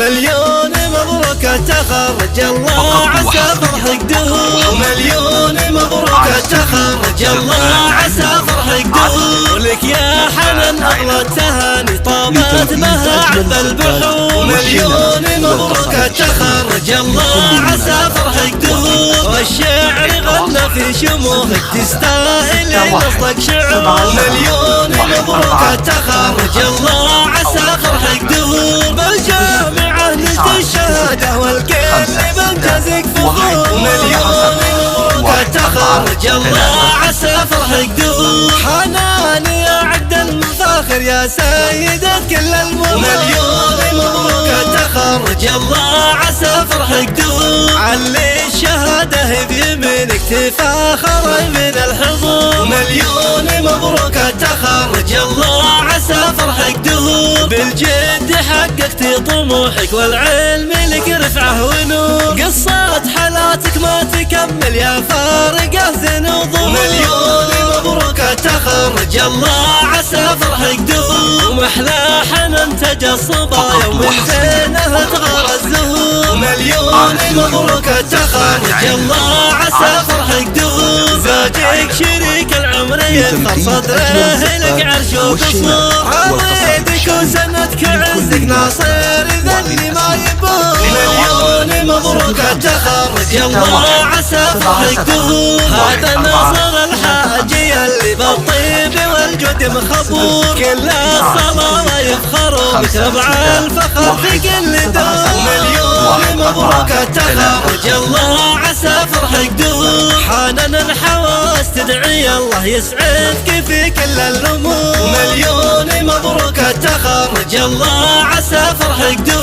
مليون مبروك التخرج الله عسى فرحك دوم. مليون مبروك التخرج الله عسى فرحك دوم. ولك يا حنان أغلى التهاني طابت بها عذب البحور. مليون مبروك التخرج الله عسى فرحك دوم. والشعر غنى في شموخك تستاهل نصلك شعور. مليون مبروك التخرج الله عسى فرحك دوم. بالجامعة نلت الشهادة والكل بانجازك فخور. مليون مبروك التخرج الله عسى فرحك دوم. حنان يا عقد المفاخر يا سيدة كل المرور. مليون مبروك التخرج الله عسى فرحك دوم. علي الشهادة بيمينك تفاخر من الحضور. مليون مبروك التخرج الله عسى فرحك دوم. بالجد حققت طموحك والعلم لك رفعه ونور. قصة حالاتك ما تكمل يا فارقة ذنوب. مليون مبروك التخرج الله عسى فرحك دوم. ومحلى حنان تجى الصبايا ومن زينها تغار الزهور. مليون مبروك التخرج الله عسى فرحك دوم. زوجك شريك العمر يفخر صدره لك عرش وقصور. عويدك وسندك عزك ناصر ذا اللي ما يبور. مليون مبروك التخرج الله عسى فرحك دوم. هذا ناصر الحاجي اللي بالطيب والجود مخبور. كل الصلاة يفخروا بتبع الفخر في كل دوم. مليون مبروك التخرج الله عسى فرحك دوم. حنان الحواس تدعي الله يسعدك في كل الأمور. مليون مبروك التخرج الله عسى فرحك دوم.